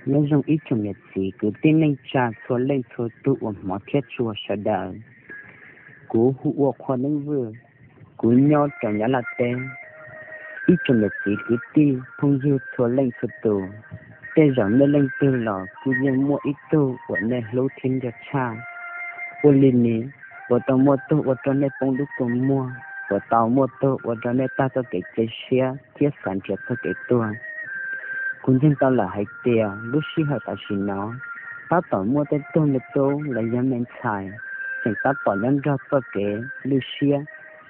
nếu dùng ít trong nhật gì cứ tin lên trà xóa lên xóa tụ ở mỏ thiết chùa sợ đời cú hụa khoa nâng vừa cú nhau trong nhà là tên ít trong nhật gì cứ tin không dư xóa lên xóa tụ tên rằng nên lên tư lò cứ dân mua ít tụ của nên lâu thiên cho cha ô linh ní của tàu mua tụ của cho nên bông đúc của mua của tàu mua tụ của cho nên ta cho cái chế xe thiết sản chất cho cái tuần cũng dân tao là hai tiền lúc xí hơi ta xin nó ta tỏ mua tên tôn lực tố là dân men xài chẳng ta tỏ nhân ra cho cái lúc xí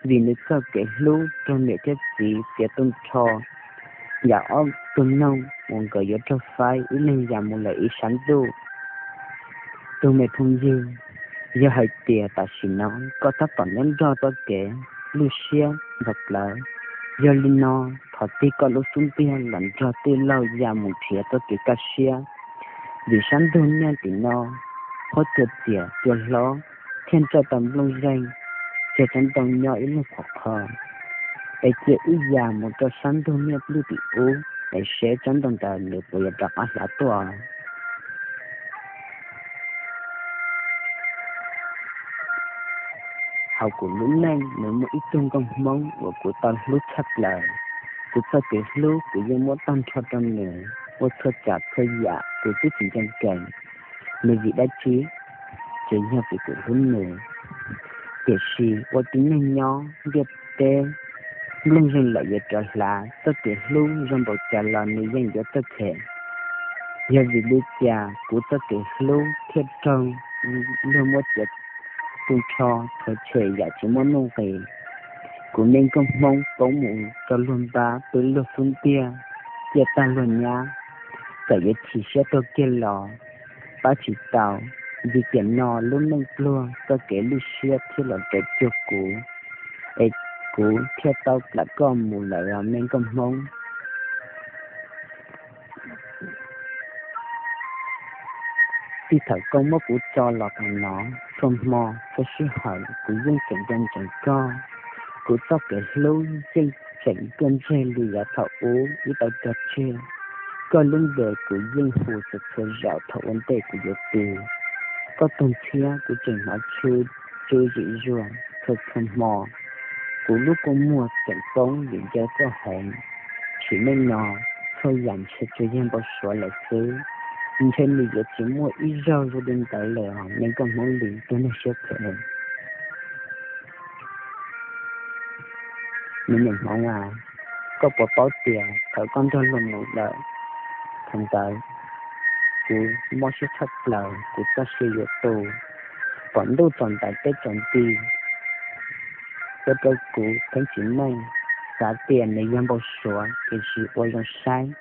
vì nếu cho cái lúc trong mẹ chết gì sẽ tôn cho giả ôm tôn nông muốn gửi cho cho phái ý nên giả một lời ý sáng tu tôi mẹ thông dư giờ hai tiền ta xin nó có ta tỏ nhân ra cho cái lúc xí vật lợi giờ linh nó thọ tí có lúc xuống tiền làm cho tí lâu già một thiệt tôi kể cả xia vì sáng đôn nha tí nó có tuyệt tiệt tuyệt ló thiên cho tầm lâu danh sẽ chẳng đồng nhỏ ít là khó khờ để chỉ ít già một cho sáng đôn nha lưu bị ú để sẽ chẳng đồng tờ được bởi đặt ở lá tòa hậu của lúc này nếu một ít tương công mong của tao lúc chắc lời cứ cho cái lúc cứ dân muốn tăng cho trong người một cho trả thời giả cứ tiếp tục chân cảnh người gì đã trí chỉ nhau bị của hướng người kể gì qua tính nhanh nhỏ biết tê luôn dân lại về trở lại tất cả lúc dân bảo trả lời người dân cho tất thể giờ vì lý trả của tất cả lúc thiết trong luôn một chất tu cho thời trẻ giả chỉ muốn nông về cũng nên công mong bóng mũ cho luôn ba tới lượt xuống tia chia tan luôn nhá cả cái chỉ sẽ tôi kia lò ba chỉ tàu vì kiện nọ luôn nâng luôn tôi kể lưu xưa thì là cái chiều cũ ấy cũ theo tao là con mù lại làm nên công mong khi thở công mất của cho lọt thằng nó không mò phải suy hỏi của dân cảnh dân chẳng co của tao kể lâu dân cảnh cơn trên lì giả thọ ố với tao trật trên có lưng đời của dân phù sự sở rạo thọ vấn đề của dự tù có tuần thia của trường nó chơi chơi dị ruộng thật không mò của lúc con mua cảnh công điện cho có hẹn chỉ nên nò thôi giảm sẽ cho dân bảo sửa lại xứ trên lì giả chỉ mua ít rau cho đến tới lệ nên còn mong lì tôi nó sẽ thể mình mong có bộ báo tiền thở con cho luôn một đời thành tới của mua sẽ thất lời của ta sẽ dự tù vẫn đâu tồn tại tới tròn tì cái đâu của cái chuyện này trả tiền để dân bảo sửa cái sự ôi dân sai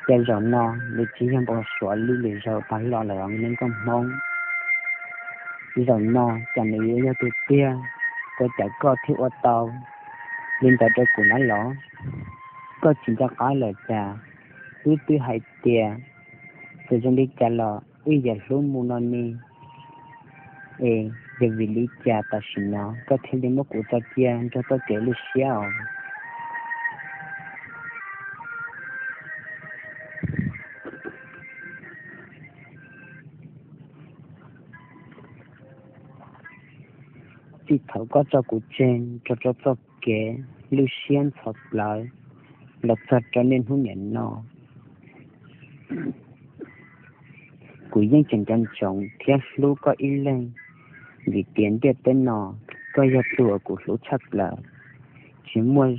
cái rõ nó để chỉ dân bảo sửa lưu lì rồi phải lo là nên con mong rõ nó chẳng để cho tôi tia tôi chả có thiếu ở tàu nên tại đây của nó lỏ có chỉ cho có lời trà tôi hay tiền rồi trong đi trả lọ bây giờ luôn muốn non đi giờ vì lý trà ta xin nó có thêm đến một của ta kia cho tôi kể lịch xéo chỉ thấu có cho của trên cho kể Lucien thật lại lập thật cho nên không nhận nó của dân chẳng quan trọng thiết lúc có ý lên vì tiền biết tên nó có giá tùa của số chắc là chỉ mua